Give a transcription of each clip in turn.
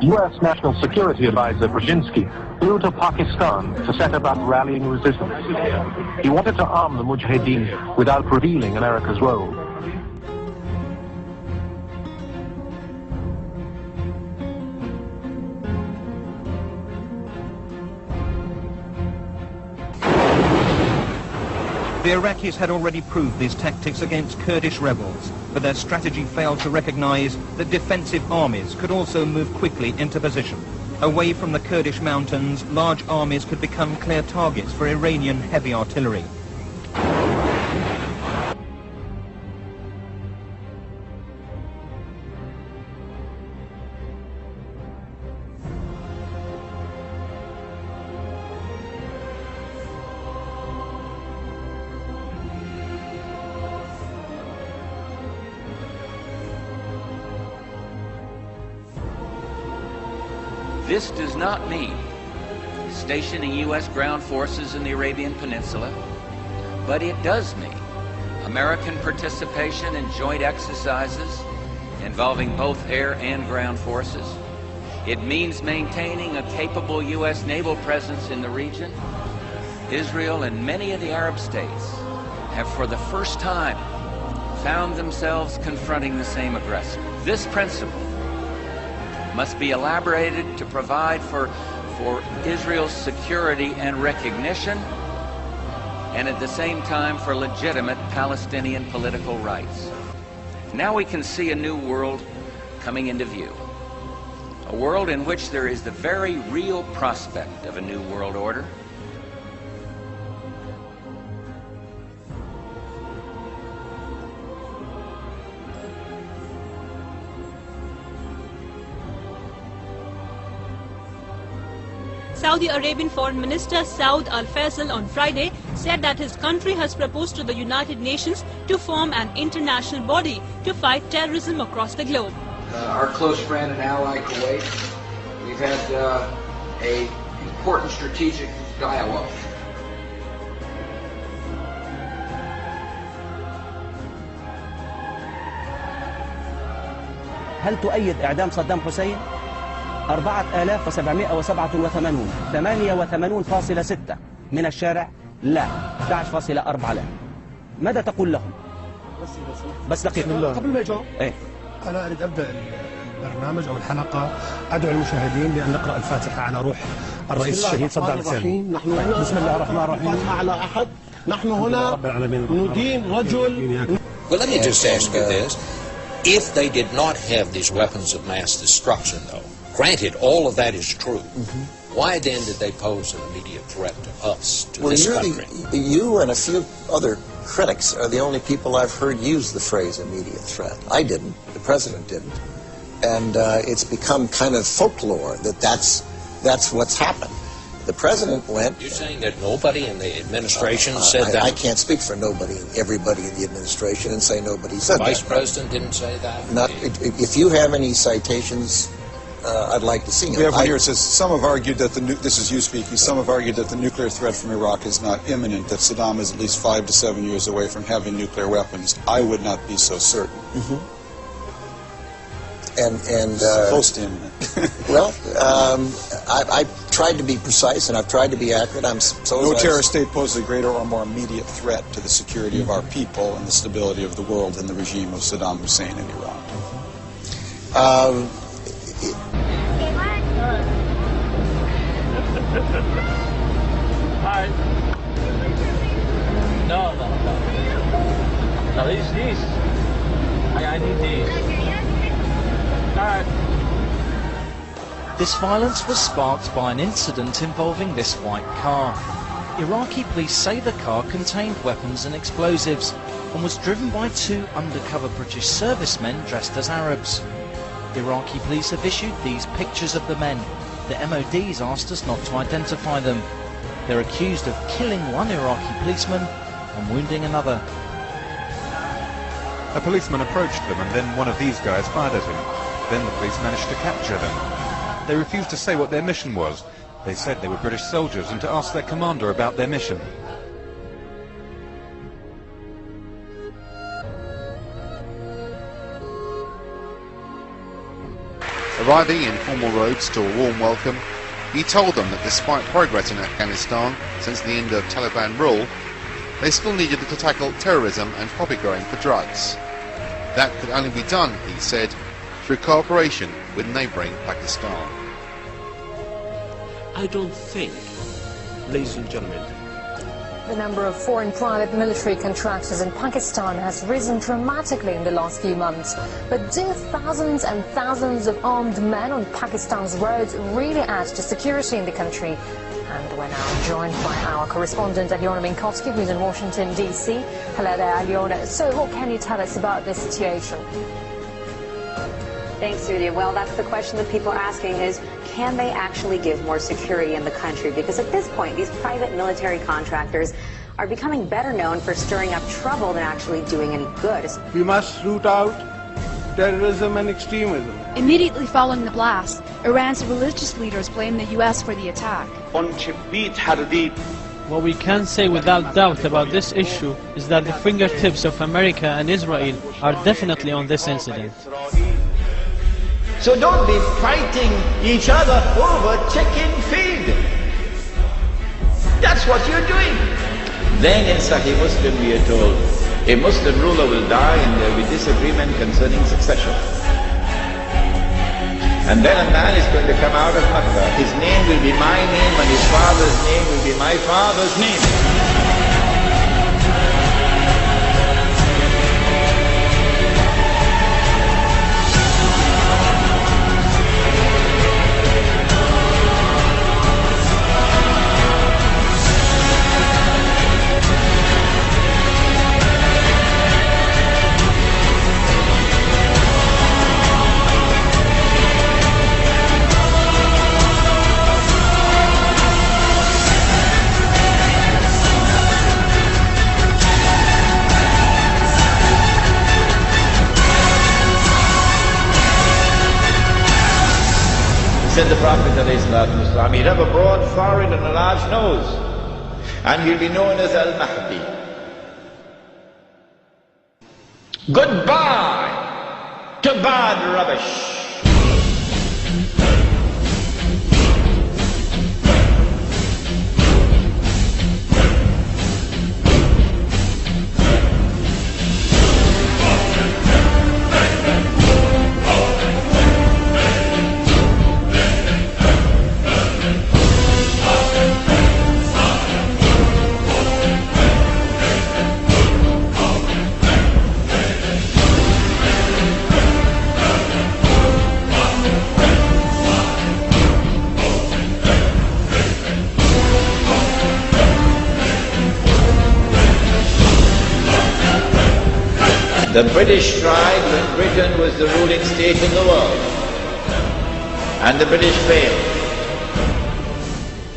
U.S. National Security Advisor Brzezinski flew to Pakistan to set about rallying resistance. He wanted to arm the Mujahideen without revealing America's role. The Iraqis had already proved these tactics against Kurdish rebels, but their strategy failed to recognize that defensive armies could also move quickly into position. Away from the Kurdish mountains, large armies could become clear targets for Iranian heavy artillery. This does not mean stationing U.S. ground forces in the Arabian Peninsula, but it does mean American participation in joint exercises involving both air and ground forces. It means maintaining a capable U.S. naval presence in the region. Israel and many of the Arab states have for the first time found themselves confronting the same aggressor. This principle must be elaborated to provide for Israel's security and recognition, and at the same time for legitimate Palestinian political rights. Now we can see a new world coming into view. A world in which there is the very real prospect of a new world order. Saudi Arabian Foreign Minister Saud Al-Faisal on Friday said that his country has proposed to the United Nations to form an international body to fight terrorism across the globe. Our close friend and ally Kuwait, we've had an important strategic dialogue. هل تؤيد إعدام صدام حسين؟ 4787 88.6 من الشارع لا 11.4 لا. ماذا تقول لهم؟ بس دقيقة قبل ما يجاوب أنا أريد أبدأ البرنامج أو الحلقة أدعو المشاهدين بأن نقرأ الفاتحة على روح الرئيس الشهيد صدام حسين. بسم الله الرحمن الرحيم. على أحد نحن هنا ندين رجل. Well, let me just ask you this. If they did not have these weapons of mass destruction, though, granted, all of that is true. Why then did they pose an immediate threat to us, to this country? You and a few other critics are the only people I've heard use the phrase immediate threat. I didn't. The president didn't. And it's become kind of folklore that that's what's happened. The president went... You're saying that nobody in the administration said that? I can't speak for nobody, everybody in the administration, and say nobody said that. The Vice President didn't say that? If you have any citations... I'd like to see it. We have one here. It says, some have argued that this is you speaking, some have argued that the nuclear threat from Iraq is not imminent, that Saddam is at least 5 to 7 years away from having nuclear weapons. I would not be so certain. Close to imminent. Well, I tried to be precise and I've tried to be accurate. No terrorist state poses a greater or more immediate threat to the security of our people and the stability of the world than the regime of Saddam Hussein in Iran. Hi. No. No, these. I need these. Alright. This violence was sparked by an incident involving this white car. Iraqi police say the car contained weapons and explosives and was driven by 2 undercover British servicemen dressed as Arabs. Iraqi police have issued these pictures of the men. The MOD's asked us not to identify them. They're accused of killing one Iraqi policeman and wounding another. A policeman approached them and then one of these guys fired at him. Then the police managed to capture them. They refused to say what their mission was. They said they were British soldiers and to ask their commander about their mission. Arriving in formal robes to a warm welcome, he told them that despite progress in Afghanistan since the end of Taliban rule, they still needed to tackle terrorism and poppy growing for drugs. That could only be done, he said, through cooperation with neighbouring Pakistan. I don't think, ladies and gentlemen, the number of foreign private military contractors in Pakistan has risen dramatically in the last few months. But do thousands and thousands of armed men on Pakistan's roads really add to security in the country? And we're now joined by our correspondent Alyona Minkowski, who's in Washington, D.C. Hello there, Alyona. So what can you tell us about this situation? Thanks, Julia. Well, that's the question that people are asking is, can they actually give more security in the country? Because at this point, these private military contractors are becoming better known for stirring up trouble than actually doing any good. We must root out terrorism and extremism. Immediately following the blast, Iran's religious leaders blamed the U.S. for the attack. What we can say without doubt about this issue is that the fingertips of America and Israel are definitely on this incident. So don't be fighting each other over chicken feed. That's what you're doing. Then in Sahih Muslim we are told, a Muslim ruler will die and there will be disagreement concerning succession. And then a man is going to come out of Makkah. His name will be my name and his father's name will be my father's name. Said the Prophet ﷺ, he'll have a broad forehead and a large nose, and he'll be known as Al-Mahdi. Goodbye to bad rubbish. The British tried when Britain was the ruling state in the world, and the British failed.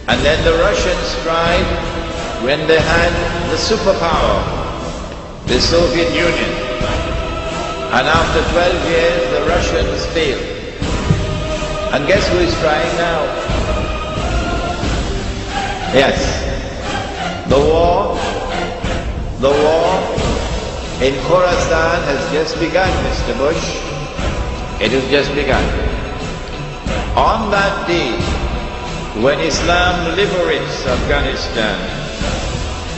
And then the Russians tried when they had the superpower, the Soviet Union. And after 12 years, the Russians failed. And guess who is trying now? Yes, the war in Khorasan has just begun, Mr. Bush. It has just begun. On that day, when Islam liberates Afghanistan,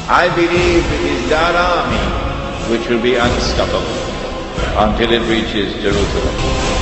I believe it is that army which will be unstoppable until it reaches Jerusalem.